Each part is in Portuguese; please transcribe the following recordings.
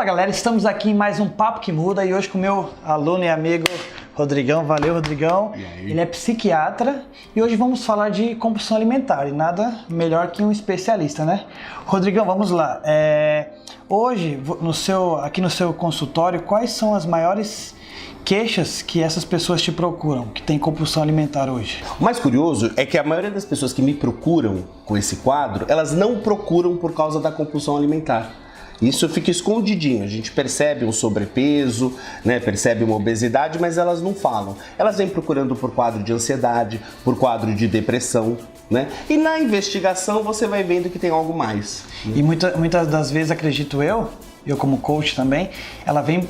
Fala galera, estamos aqui em mais um Papo que Muda e hoje com o meu aluno e amigo Rodrigão. Valeu, Rodrigão. Ele é psiquiatra e hoje vamos falar de compulsão alimentar e nada melhor que um especialista, né? Rodrigão, vamos lá. Hoje, aqui no seu consultório, quais são as maiores queixas que essas pessoas te procuram, que tem compulsão alimentar hoje? O mais curioso é que a maioria das pessoas que me procuram com esse quadro, elas não procuram por causa da compulsão alimentar. Isso fica escondidinho, a gente percebe um sobrepeso, né, percebe uma obesidade, mas elas não falam. Elas vêm procurando por quadro de ansiedade, por quadro de depressão, né? E na investigação você vai vendo que tem algo mais. E muitas das vezes, acredito eu como coach também, ela vem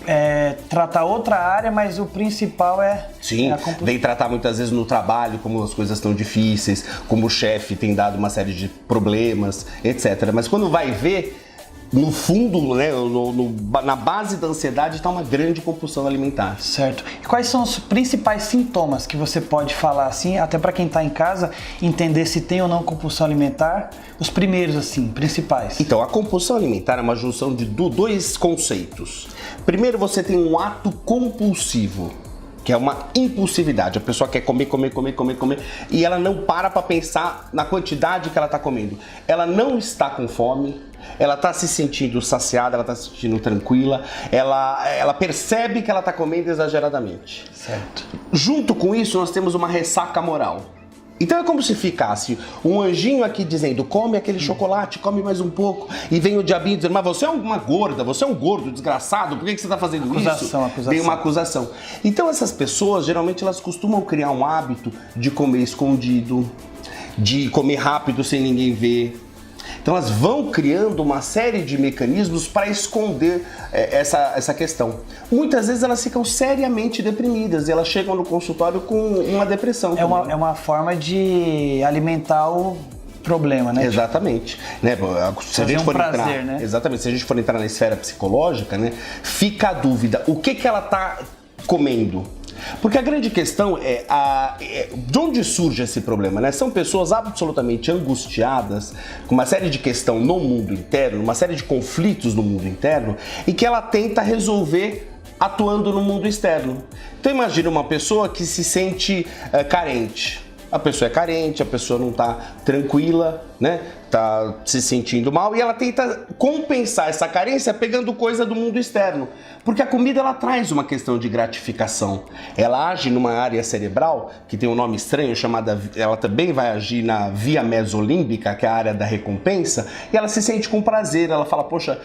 tratar outra área, mas o principal é... Sim, vem tratar muitas vezes no trabalho, como as coisas estão difíceis, como o chefe tem dado uma série de problemas, etc. Mas quando vai ver, no fundo, né, na base da ansiedade está uma grande compulsão alimentar. Certo. E quais são os principais sintomas que você pode falar assim, até para quem está em casa, entender se tem ou não compulsão alimentar? Os primeiros, assim, principais. Então, a compulsão alimentar é uma junção de dois conceitos. Primeiro, você tem um ato compulsivo, que é uma impulsividade. A pessoa quer comer, e ela não para pensar na quantidade que ela está comendo. Ela não está com fome, ela está se sentindo saciada, ela está se sentindo tranquila, ela percebe que ela está comendo exageradamente. Certo. Junto com isso, nós temos uma ressaca moral. Então é como se ficasse um anjinho aqui dizendo, come aquele chocolate, come mais um pouco, e vem o diabinho dizendo, mas você é uma gorda, você é um gordo desgraçado, por que você está fazendo isso? Acusação. Vem uma acusação. Então essas pessoas, geralmente elas costumam criar um hábito de comer escondido, de comer rápido sem ninguém ver. Então elas vão criando uma série de mecanismos para esconder essa questão. Muitas vezes elas ficam seriamente deprimidas e elas chegam no consultório com uma depressão. É uma forma de alimentar o problema, né? Exatamente. Né? Se a gente for entrar, né? Exatamente. Se a gente for entrar na esfera psicológica, né, fica a dúvida, o que ela está comendo? Porque a grande questão é de onde surge esse problema, né? São pessoas absolutamente angustiadas, com uma série de questões no mundo interno, uma série de conflitos no mundo interno, e que ela tenta resolver atuando no mundo externo. Então imagina uma pessoa que se sente carente. A pessoa é carente, a pessoa não está tranquila, né? Tá se sentindo mal e ela tenta compensar essa carência pegando coisa do mundo externo. Porque a comida ela traz uma questão de gratificação. Ela age numa área cerebral que tem um nome estranho chamada, ela também vai agir na via mesolímbica, que é a área da recompensa, e ela se sente com prazer, ela fala, poxa,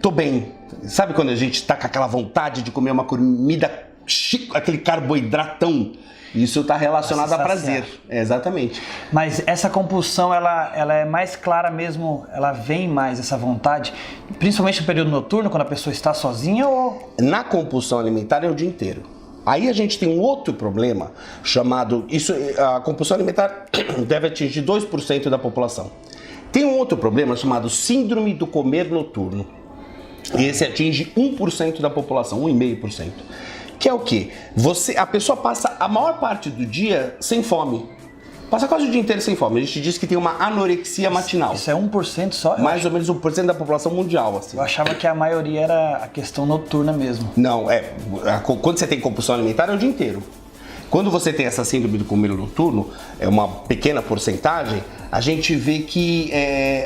tô bem. Sabe quando a gente tá com aquela vontade de comer uma comida chique, aquele carboidratão? Isso está relacionado a prazer, exatamente. Mas essa compulsão, ela é mais clara mesmo, ela vem mais, essa vontade, principalmente no período noturno, quando a pessoa está sozinha ou... Na compulsão alimentar é o dia inteiro. Aí a gente tem um outro problema chamado, a compulsão alimentar deve atingir 2% da população. Tem um outro problema chamado síndrome do comer noturno. Esse atinge 1% da população, 1,5%. Que é o quê? A pessoa passa a maior parte do dia sem fome. Passa quase o dia inteiro sem fome. A gente diz que tem uma anorexia matinal. Isso é 1% só? Mais ou menos 1% da população mundial, assim. Eu achava que a maioria era a questão noturna mesmo. Não, quando você tem compulsão alimentar é o dia inteiro. Quando você tem essa síndrome do comer noturno, é uma pequena porcentagem, a gente vê que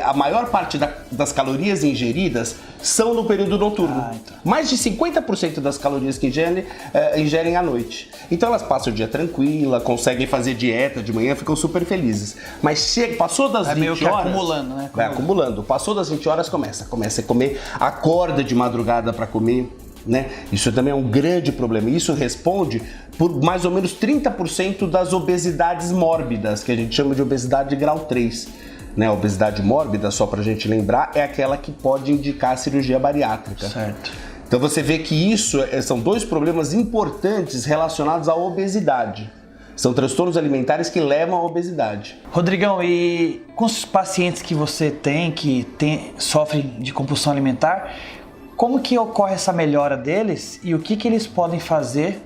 a maior parte das calorias ingeridas são no período noturno. Então. Mais de 50% das calorias que ingerem à noite. Então elas passam o dia tranquila, conseguem fazer dieta de manhã, ficam super felizes. Mas passou das 20 horas... meio que acumulando, né? Vai acumulando. Passou das 20 horas, começa a comer, acorda de madrugada para comer. Né? Isso também é um grande problema. Isso responde por mais ou menos 30% das obesidades mórbidas, que a gente chama de obesidade de grau 3. Né? A obesidade mórbida, só para a gente lembrar, é aquela que pode indicar a cirurgia bariátrica. Certo. Então você vê que isso são dois problemas importantes relacionados à obesidade. São transtornos alimentares que levam à obesidade. Rodrigão, e com os pacientes que você tem, sofrem de compulsão alimentar, como que ocorre essa melhora deles e o que eles podem fazer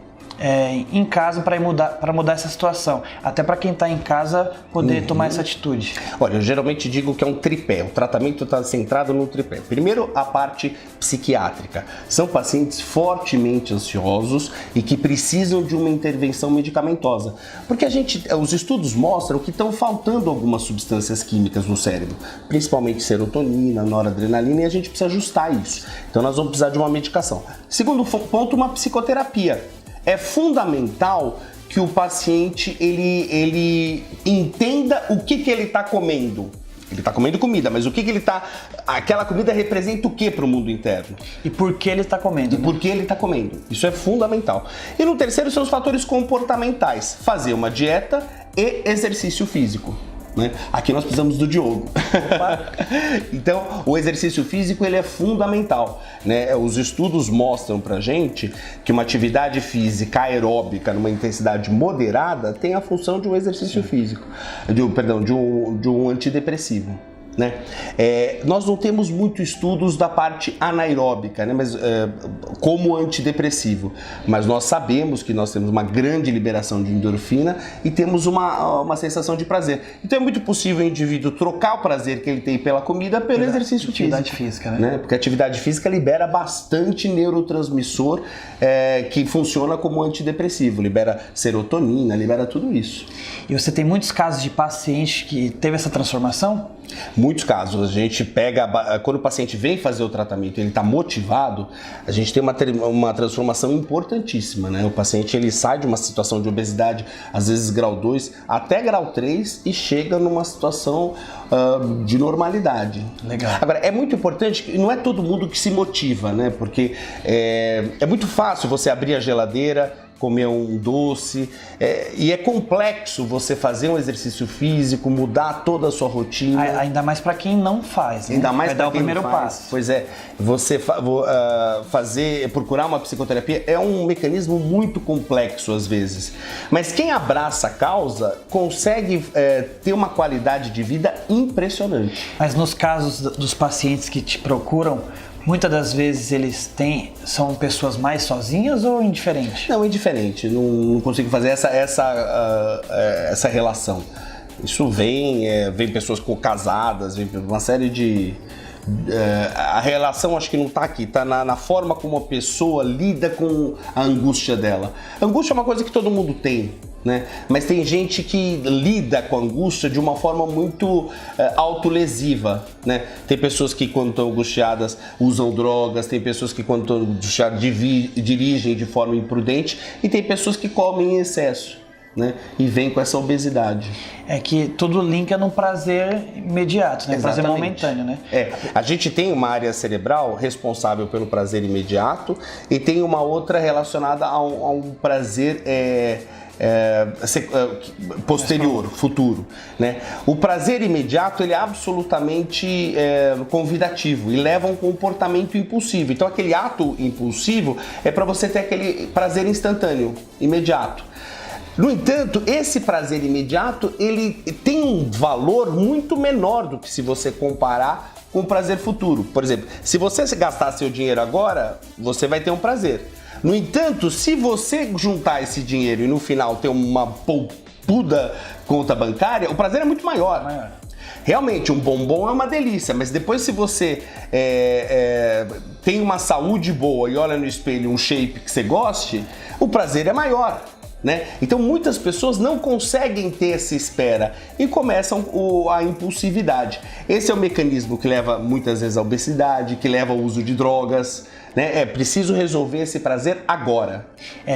em casa para mudar essa situação? Até para quem está em casa poder tomar essa atitude. Olha, eu geralmente digo que é um tripé. O tratamento está centrado no tripé. Primeiro, a parte psiquiátrica. São pacientes fortemente ansiosos e que precisam de uma intervenção medicamentosa. Porque os estudos mostram que estão faltando algumas substâncias químicas no cérebro, principalmente serotonina, noradrenalina, e a gente precisa ajustar isso. Então nós vamos precisar de uma medicação. Segundo ponto, uma psicoterapia. É fundamental que o paciente ele entenda o que ele está comendo. Ele está comendo comida, mas aquela comida representa o que para o mundo interno? E por que ele está comendo? Por que ele está comendo. Isso é fundamental. E no terceiro são os fatores comportamentais. Fazer uma dieta e exercício físico. Né? Aqui nós precisamos do Diogo. Então, o exercício físico ele é fundamental, né? Os estudos mostram pra gente que uma atividade física aeróbica numa intensidade moderada tem a função de um exercício físico, de um antidepressivo. Né? Nós não temos muitos estudos da parte anaeróbica, né? Mas, como antidepressivo, mas nós sabemos que nós temos uma grande liberação de endorfina e temos uma sensação de prazer. Então é muito possível o indivíduo trocar o prazer que ele tem pela comida pelo exercício atividade física, né? Porque a atividade física libera bastante neurotransmissor que funciona como antidepressivo, libera serotonina, libera tudo isso. E você tem muitos casos de paciente que teve essa transformação? Muitos casos, a gente pega, quando o paciente vem fazer o tratamento, ele está motivado, a gente tem uma transformação importantíssima, né? O paciente ele sai de uma situação de obesidade, às vezes grau 2 até grau 3 e chega numa situação de normalidade. Legal. Agora, é muito importante, não é todo mundo que se motiva, né? Porque é muito fácil você abrir a geladeira, comer um doce, e é complexo você fazer um exercício físico, mudar toda a sua rotina. Ainda mais para quem não faz, né? Ainda mais para dar o quem primeiro não faz. passo. Pois é, você procurar uma psicoterapia é um mecanismo muito complexo às vezes, mas quem abraça a causa consegue ter uma qualidade de vida impressionante. Mas nos casos dos pacientes que te procuram, muitas das vezes são pessoas mais sozinhas ou indiferentes? Não, indiferente. Não consigo fazer essa relação. Isso vem pessoas casadas, vem uma série de... a relação acho que não está aqui, está na forma como a pessoa lida com a angústia dela. A angústia é uma coisa que todo mundo tem. Né? Mas tem gente que lida com a angústia de uma forma muito autolesiva, né? Tem pessoas que quando estão angustiadas usam drogas, tem pessoas que quando estão angustiadas dirigem de forma imprudente e tem pessoas que comem em excesso, né? E vem com essa obesidade. É que tudo linka no prazer imediato, né? Prazer momentâneo, né? A gente tem uma área cerebral responsável pelo prazer imediato e tem uma outra relacionada a um prazer posterior, futuro, né? O prazer imediato ele é absolutamente convidativo e leva a um comportamento impulsivo. Então aquele ato impulsivo é para você ter aquele prazer instantâneo, imediato. No entanto, esse prazer imediato ele tem um valor muito menor do que se você comparar com o prazer futuro. Por exemplo, se você gastar seu dinheiro agora, você vai ter um prazer. No entanto, se você juntar esse dinheiro e no final ter uma poupuda conta bancária, o prazer é muito maior. Realmente, um bombom é uma delícia, mas depois se você tem uma saúde boa e olha no espelho um shape que você goste, o prazer é maior. Né? Então muitas pessoas não conseguem ter essa espera e começam a impulsividade. Esse é o mecanismo que leva muitas vezes à obesidade, que leva ao uso de drogas. Né? É preciso resolver esse prazer agora.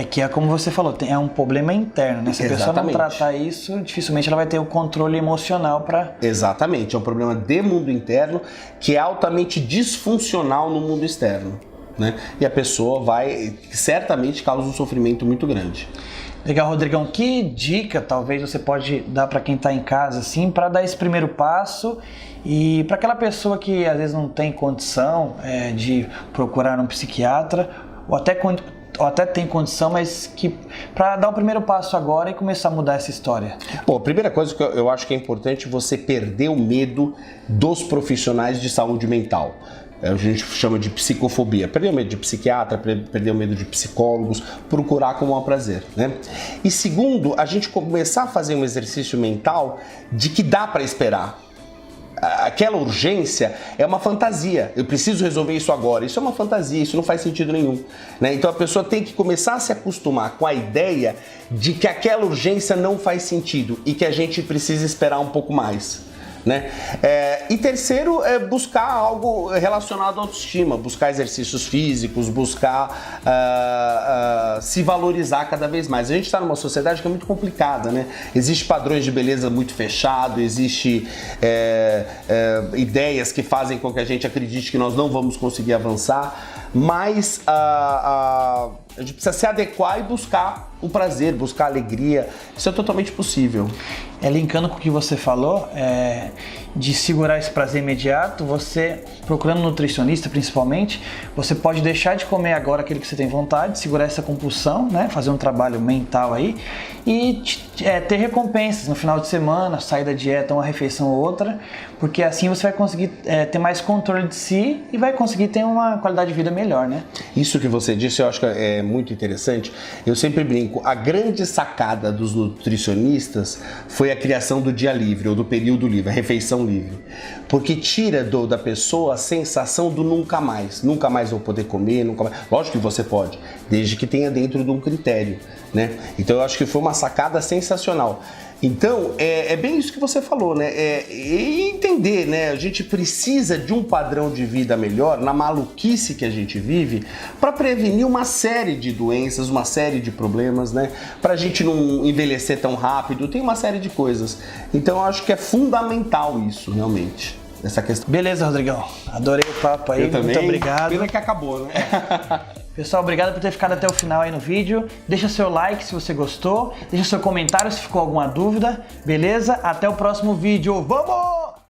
Que é como você falou, é um problema interno, né? Se a pessoa não tratar isso, dificilmente ela vai ter o controle emocional para... Exatamente, é um problema de mundo interno que é altamente disfuncional no mundo externo. Né? E a pessoa certamente causa um sofrimento muito grande. Legal, Rodrigão. Que dica talvez você pode dar para quem está em casa, assim, para dar esse primeiro passo e para aquela pessoa que às vezes não tem condição de procurar um psiquiatra ou até ou até tem condição, mas que para dar o primeiro passo agora e começar a mudar essa história? Bom, a primeira coisa que eu acho que é importante você perder o medo dos profissionais de saúde mental. A gente chama de psicofobia. Perder o medo de psiquiatra, perder o medo de psicólogos, procurar como um prazer, né? E segundo, a gente começar a fazer um exercício mental de que dá para esperar. Aquela urgência é uma fantasia, eu preciso resolver isso agora, isso é uma fantasia, isso não faz sentido nenhum, né? Então a pessoa tem que começar a se acostumar com a ideia de que aquela urgência não faz sentido e que a gente precisa esperar um pouco mais, né? E terceiro é buscar algo relacionado à autoestima, buscar exercícios físicos, buscar se valorizar cada vez mais. A gente está numa sociedade que é muito complicada, né? Existem padrões de beleza muito fechados, existem ideias que fazem com que a gente acredite que nós não vamos conseguir avançar, mas a gente precisa se adequar e buscar o prazer, buscar a alegria. Isso é totalmente possível. Linkando com o que você falou, de segurar esse prazer imediato, você, procurando um nutricionista principalmente, você pode deixar de comer agora aquilo que você tem vontade, segurar essa compulsão, né? Fazer um trabalho mental aí e ter recompensas no final de semana, sair da dieta uma refeição ou outra, porque assim você vai conseguir ter mais controle de si e vai conseguir ter uma qualidade de vida melhor, né? Isso que você disse eu acho que é muito interessante. Eu sempre brinco, a grande sacada dos nutricionistas foi a criação do dia livre ou do período livre, a refeição livre, porque tira da pessoa a sensação do nunca mais vou poder comer, nunca mais. Lógico que você pode, desde que tenha dentro de um critério, né? Então eu acho que foi uma sacada sensacional. Então, é bem isso que você falou, né? E entender, né? A gente precisa de um padrão de vida melhor na maluquice que a gente vive para prevenir uma série de doenças, uma série de problemas, né? Para a gente não envelhecer tão rápido, tem uma série de coisas. Então, eu acho que é fundamental isso, realmente. Essa questão. Beleza, Rodrigão. Adorei o papo aí. Eu também. Muito obrigado. Pena que acabou, né? Pessoal, obrigado por ter ficado até o final aí no vídeo. Deixa seu like se você gostou. Deixa seu comentário se ficou alguma dúvida. Beleza? Até o próximo vídeo. Vamos!